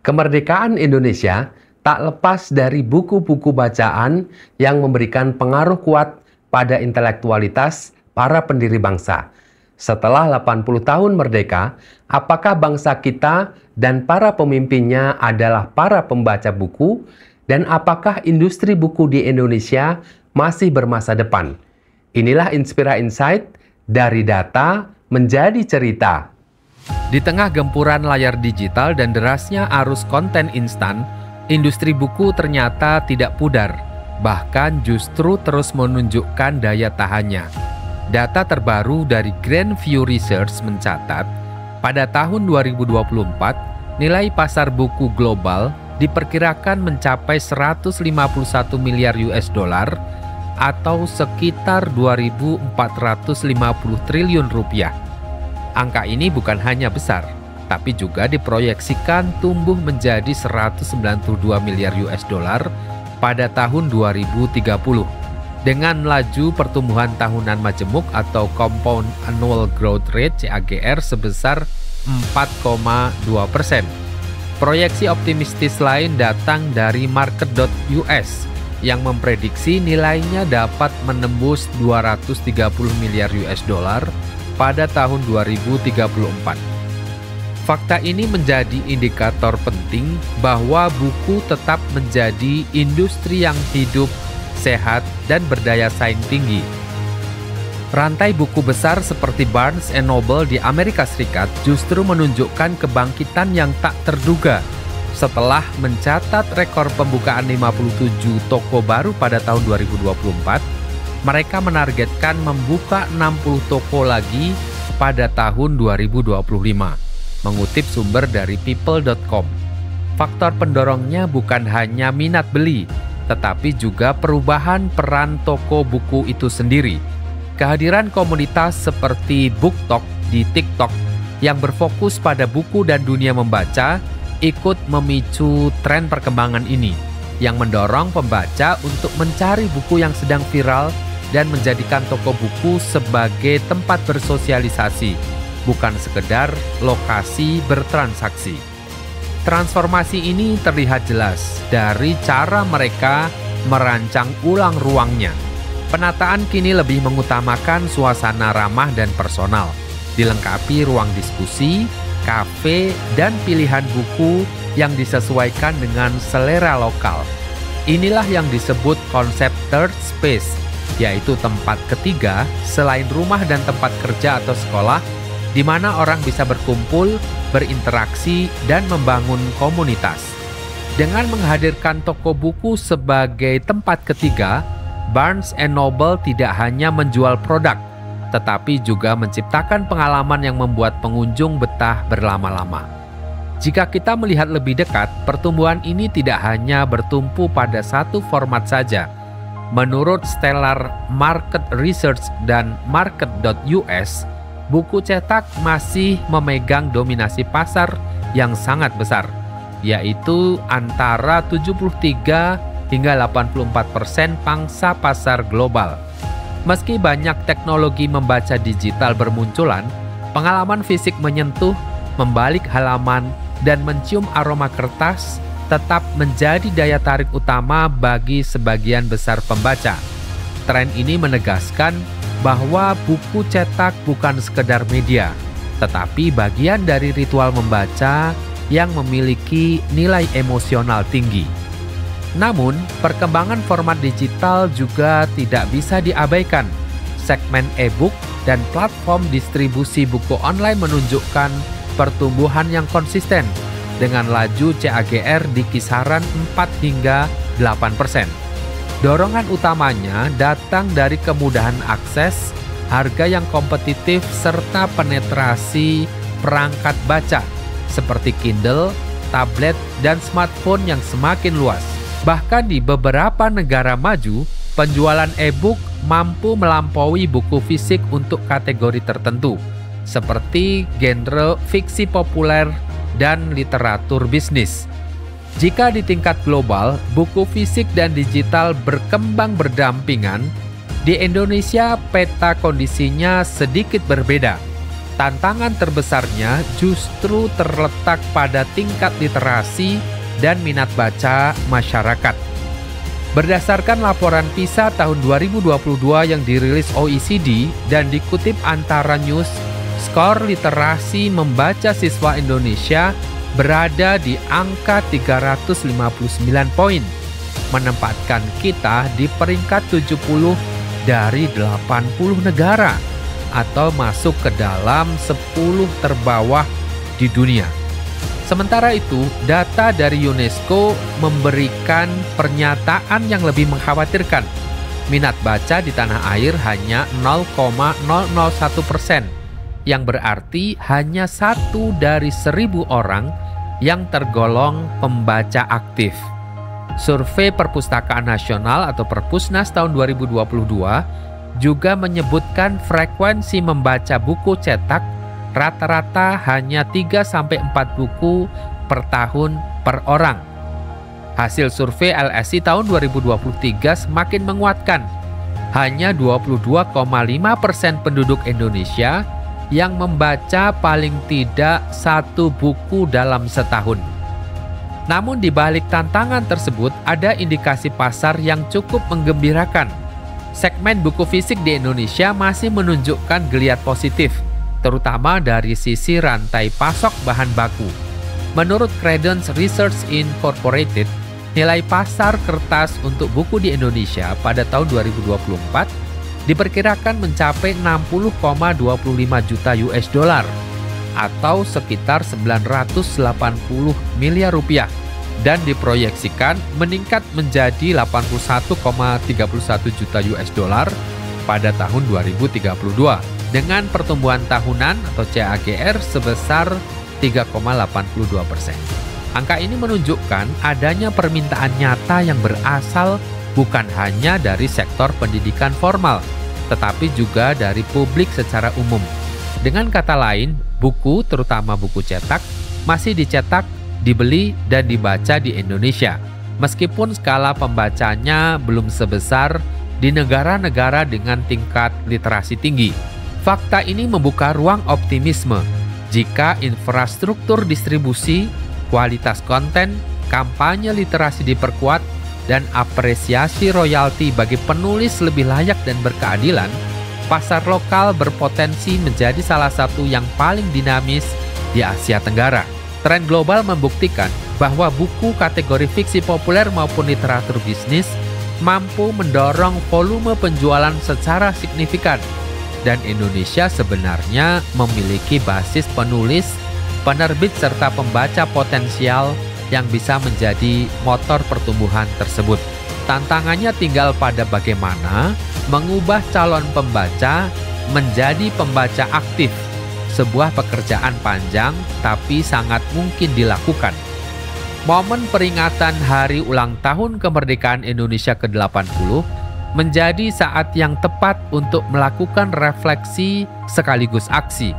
Kemerdekaan Indonesia tak lepas dari buku-buku bacaan yang memberikan pengaruh kuat pada intelektualitas para pendiri bangsa. Setelah 80 tahun merdeka, apakah bangsa kita dan para pemimpinnya adalah para pembaca buku? Dan apakah industri buku di Indonesia masih bermasa depan? Inilah Inspira Insight, dari data menjadi cerita. Di tengah gempuran layar digital dan derasnya arus konten instan, industri buku ternyata tidak pudar, bahkan justru terus menunjukkan daya tahannya. Data terbaru dari Grand View Research mencatat, pada tahun 2024, nilai pasar buku global diperkirakan mencapai 151 miliar US dollar atau sekitar 2.450 triliun rupiah. Angka ini bukan hanya besar, tapi juga diproyeksikan tumbuh menjadi 192 miliar US dollar pada tahun 2030 dengan laju pertumbuhan tahunan majemuk atau Compound Annual Growth Rate (CAGR) sebesar 4,2%. Proyeksi optimistis lain datang dari Market.us yang memprediksi nilainya dapat menembus 230 miliar US dollar pada tahun 2034. Fakta ini menjadi indikator penting bahwa buku tetap menjadi industri yang hidup, sehat, dan berdaya saing tinggi. Rantai buku besar seperti Barnes & Noble di Amerika Serikat justru menunjukkan kebangkitan yang tak terduga. Setelah mencatat rekor pembukaan 57 toko baru pada tahun 2024, mereka menargetkan membuka 60 toko lagi pada tahun 2025, mengutip sumber dari people.com. Faktor pendorongnya bukan hanya minat beli, tetapi juga perubahan peran toko buku itu sendiri. Kehadiran komunitas seperti BookTok di TikTok yang berfokus pada buku dan dunia membaca ikut memicu tren perkembangan ini, yang mendorong pembaca untuk mencari buku yang sedang viral dan menjadikan toko buku sebagai tempat bersosialisasi, bukan sekedar lokasi bertransaksi. Transformasi ini terlihat jelas dari cara mereka merancang ulang ruangnya. Penataan kini lebih mengutamakan suasana ramah dan personal, dilengkapi ruang diskusi, kafe, dan pilihan buku yang disesuaikan dengan selera lokal. Inilah yang disebut konsep third space, yaitu tempat ketiga selain rumah dan tempat kerja atau sekolah, di mana orang bisa berkumpul, berinteraksi, dan membangun komunitas. Dengan menghadirkan toko buku sebagai tempat ketiga, Barnes & Noble tidak hanya menjual produk, tetapi juga menciptakan pengalaman yang membuat pengunjung betah berlama-lama. Jika kita melihat lebih dekat, pertumbuhan ini tidak hanya bertumpu pada satu format saja. Menurut Stellar Market Research dan Market.us, buku cetak masih memegang dominasi pasar yang sangat besar, yaitu antara 73 hingga 84% pangsa pasar global. Meski banyak teknologi membaca digital bermunculan, pengalaman fisik menyentuh, membalik halaman, dan mencium aroma kertas tetap menjadi daya tarik utama bagi sebagian besar pembaca. Tren ini menegaskan bahwa buku cetak bukan sekedar media, tetapi bagian dari ritual membaca yang memiliki nilai emosional tinggi. Namun, perkembangan format digital juga tidak bisa diabaikan. Segmen e-book dan platform distribusi buku online menunjukkan pertumbuhan yang konsisten dengan laju CAGR di kisaran 4 hingga 8%. Dorongan utamanya datang dari kemudahan akses, harga yang kompetitif, serta penetrasi perangkat baca seperti Kindle, tablet, dan smartphone yang semakin luas. Bahkan di beberapa negara maju, penjualan e-book mampu melampaui buku fisik untuk kategori tertentu, seperti genre fiksi populer dan literatur bisnis. Jika di tingkat global, buku fisik dan digital berkembang berdampingan, di Indonesia peta kondisinya sedikit berbeda. Tantangan terbesarnya justru terletak pada tingkat literasi dan minat baca masyarakat. Berdasarkan laporan PISA tahun 2022 yang dirilis OECD dan dikutip Antara News, skor literasi membaca siswa Indonesia berada di angka 359 poin, menempatkan kita di peringkat 70 dari 80 negara atau masuk ke dalam 10 terbawah di dunia. Sementara itu, data dari UNESCO memberikan pernyataan yang lebih mengkhawatirkan. Minat baca di tanah air hanya 0,001%, yang berarti hanya 1 dari 1.000 orang yang tergolong pembaca aktif. Survei Perpustakaan Nasional atau Perpusnas tahun 2022 juga menyebutkan frekuensi membaca buku cetak rata-rata hanya 3-4 buku per tahun per orang. Hasil survei LSI tahun 2023 semakin menguatkan. Hanya 22,5% penduduk Indonesia yang membaca paling tidak 1 buku dalam setahun. Namun di balik tantangan tersebut ada indikasi pasar yang cukup menggembirakan. Segmen buku fisik di Indonesia masih menunjukkan geliat positif, terutama dari sisi rantai pasok bahan baku. Menurut Credence Research Incorporated, nilai pasar kertas untuk buku di Indonesia pada tahun 2024 diperkirakan mencapai 60,25 juta US dollar atau sekitar 980 miliar rupiah dan diproyeksikan meningkat menjadi 81,31 juta US dollar pada tahun 2032 dengan pertumbuhan tahunan atau CAGR sebesar 3,82%. Angka ini menunjukkan adanya permintaan nyata yang berasal bukan hanya dari sektor pendidikan formal, tetapi juga dari publik secara umum. Dengan kata lain, buku, terutama buku cetak, masih dicetak, dibeli, dan dibaca di Indonesia, meskipun skala pembacanya belum sebesar di negara-negara dengan tingkat literasi tinggi. Fakta ini membuka ruang optimisme jika infrastruktur distribusi, kualitas konten, kampanye literasi diperkuat, dan apresiasi royalti bagi penulis lebih layak dan berkeadilan, pasar lokal berpotensi menjadi salah satu yang paling dinamis di Asia Tenggara. Tren global membuktikan bahwa buku kategori fiksi populer maupun literatur bisnis mampu mendorong volume penjualan secara signifikan. Dan Indonesia sebenarnya memiliki basis penulis, penerbit, serta pembaca potensial yang bisa menjadi motor pertumbuhan tersebut. Tantangannya tinggal pada bagaimana mengubah calon pembaca menjadi pembaca aktif, sebuah pekerjaan panjang tapi sangat mungkin dilakukan. Momen peringatan Hari Ulang Tahun Kemerdekaan Indonesia ke-80 menjadi saat yang tepat untuk melakukan refleksi sekaligus aksi.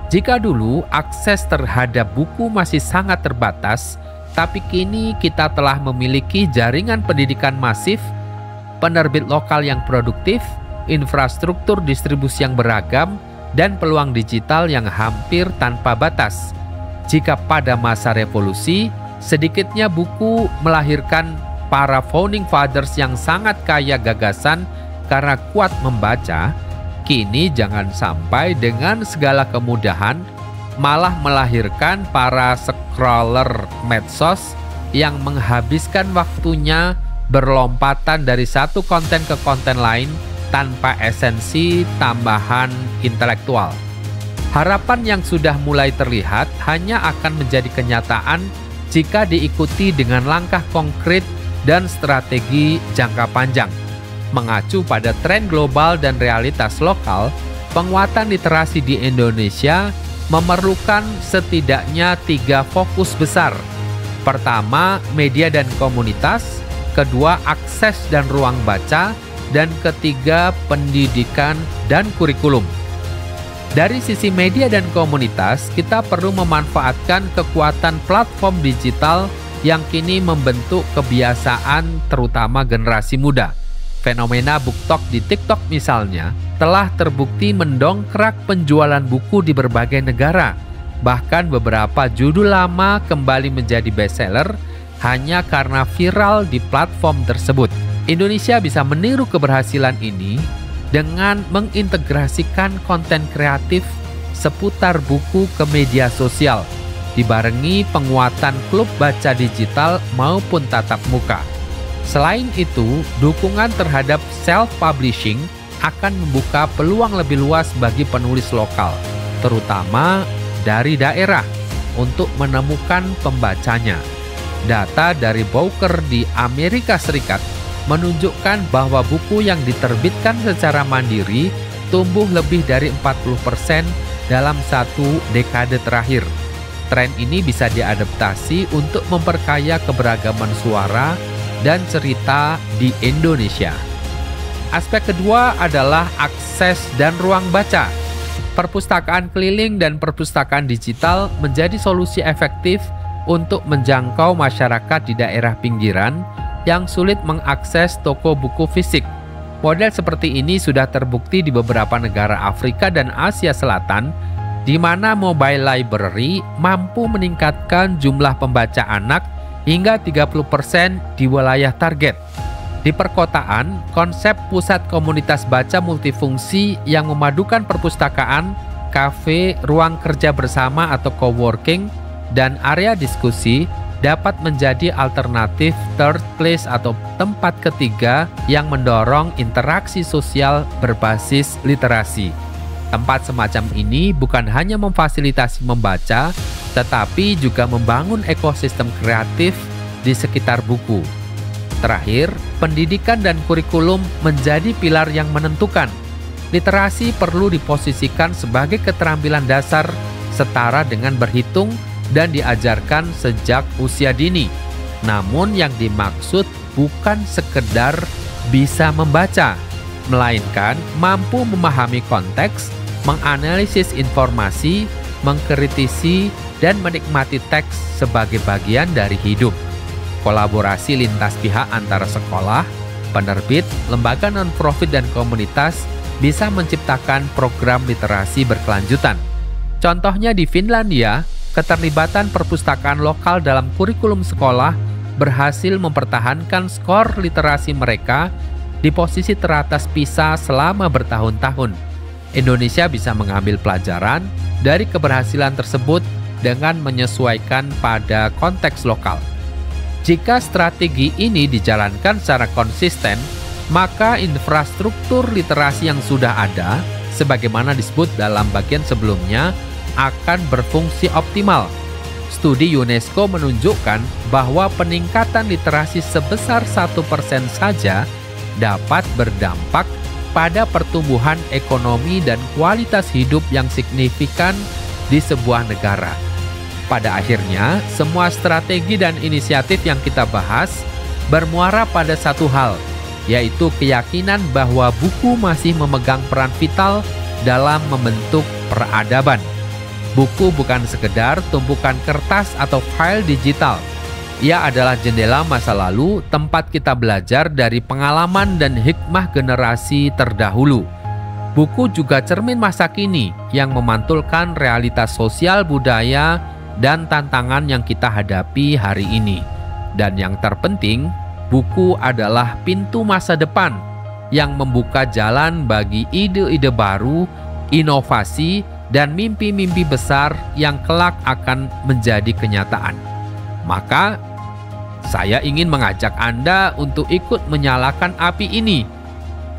Jika dulu akses terhadap buku masih sangat terbatas, tapi kini kita telah memiliki jaringan pendidikan masif, penerbit lokal yang produktif, infrastruktur distribusi yang beragam, dan peluang digital yang hampir tanpa batas. Jika pada masa revolusi, sedikitnya buku melahirkan para founding fathers yang sangat kaya gagasan karena kuat membaca, kini jangan sampai dengan segala kemudahan malah melahirkan para scroller medsos yang menghabiskan waktunya berlompatan dari satu konten ke konten lain tanpa esensi tambahan intelektual. Harapan yang sudah mulai terlihat hanya akan menjadi kenyataan jika diikuti dengan langkah konkret dan strategi jangka panjang. Mengacu pada tren global dan realitas lokal, penguatan literasi di Indonesia memerlukan setidaknya 3 fokus besar. Pertama, media dan komunitas. Kedua, akses dan ruang baca. Dan ketiga, pendidikan dan kurikulum. Dari sisi media dan komunitas, kita perlu memanfaatkan kekuatan platform digital yang kini membentuk kebiasaan terutama generasi muda. Fenomena BookTok di TikTok misalnya telah terbukti mendongkrak penjualan buku di berbagai negara. Bahkan beberapa judul lama kembali menjadi bestseller hanya karena viral di platform tersebut. Indonesia bisa meniru keberhasilan ini dengan mengintegrasikan konten kreatif seputar buku ke media sosial, dibarengi penguatan klub baca digital maupun tatap muka. Selain itu, dukungan terhadap self-publishing akan membuka peluang lebih luas bagi penulis lokal, terutama dari daerah, untuk menemukan pembacanya. Data dari Bowker di Amerika Serikat menunjukkan bahwa buku yang diterbitkan secara mandiri tumbuh lebih dari 40% dalam 1 dekade terakhir. Tren ini bisa diadaptasi untuk memperkaya keberagaman suara dan cerita di Indonesia. Aspek kedua adalah akses dan ruang baca. Perpustakaan keliling dan perpustakaan digital menjadi solusi efektif untuk menjangkau masyarakat di daerah pinggiran yang sulit mengakses toko buku fisik. Model seperti ini sudah terbukti di beberapa negara Afrika dan Asia Selatan, di mana mobile library mampu meningkatkan jumlah pembaca anak hingga 30% di wilayah target. Di perkotaan, konsep pusat komunitas baca multifungsi yang memadukan perpustakaan, kafe, ruang kerja bersama atau coworking, dan area diskusi dapat menjadi alternatif third place atau tempat ketiga yang mendorong interaksi sosial berbasis literasi. Tempat semacam ini bukan hanya memfasilitasi membaca, tetapi juga membangun ekosistem kreatif di sekitar buku. Terakhir, pendidikan dan kurikulum menjadi pilar yang menentukan. Literasi perlu diposisikan sebagai keterampilan dasar setara dengan berhitung dan diajarkan sejak usia dini. Namun yang dimaksud bukan sekedar bisa membaca, melainkan mampu memahami konteks, menganalisis informasi, mengkritisi, dan menikmati teks sebagai bagian dari hidup. Kolaborasi lintas pihak antara sekolah, penerbit, lembaga non-profit, dan komunitas bisa menciptakan program literasi berkelanjutan. Contohnya di Finlandia, keterlibatan perpustakaan lokal dalam kurikulum sekolah berhasil mempertahankan skor literasi mereka di posisi teratas PISA selama bertahun-tahun. Indonesia bisa mengambil pelajaran dari keberhasilan tersebut dengan menyesuaikan pada konteks lokal. Jika strategi ini dijalankan secara konsisten, maka infrastruktur literasi yang sudah ada, sebagaimana disebut dalam bagian sebelumnya, akan berfungsi optimal. Studi UNESCO menunjukkan bahwa peningkatan literasi sebesar 1% saja dapat berdampak pada pertumbuhan ekonomi dan kualitas hidup yang signifikan di sebuah negara. Pada akhirnya, semua strategi dan inisiatif yang kita bahas bermuara pada satu hal, yaitu keyakinan bahwa buku masih memegang peran vital dalam membentuk peradaban. Buku bukan sekedar tumpukan kertas atau file digital. Ia adalah jendela masa lalu, tempat kita belajar dari pengalaman dan hikmah generasi terdahulu. Buku juga cermin masa kini yang memantulkan realitas sosial budaya dan tantangan yang kita hadapi hari ini. Dan yang terpenting, buku adalah pintu masa depan yang membuka jalan bagi ide-ide baru, inovasi, dan mimpi-mimpi besar yang kelak akan menjadi kenyataan. Maka, saya ingin mengajak Anda untuk ikut menyalakan api ini.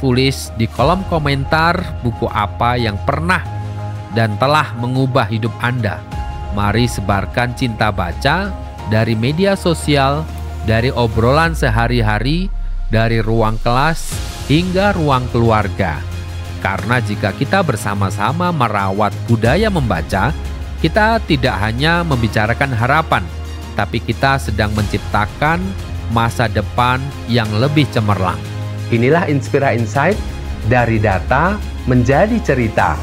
Tulis di kolom komentar buku apa yang pernah dan telah mengubah hidup Anda. Mari sebarkan cinta baca dari media sosial, dari obrolan sehari-hari, dari ruang kelas hingga ruang keluarga. Karena jika kita bersama-sama merawat budaya membaca, kita tidak hanya membicarakan harapan, tapi kita sedang menciptakan masa depan yang lebih cemerlang. Inilah Inspira Insight, dari data menjadi cerita.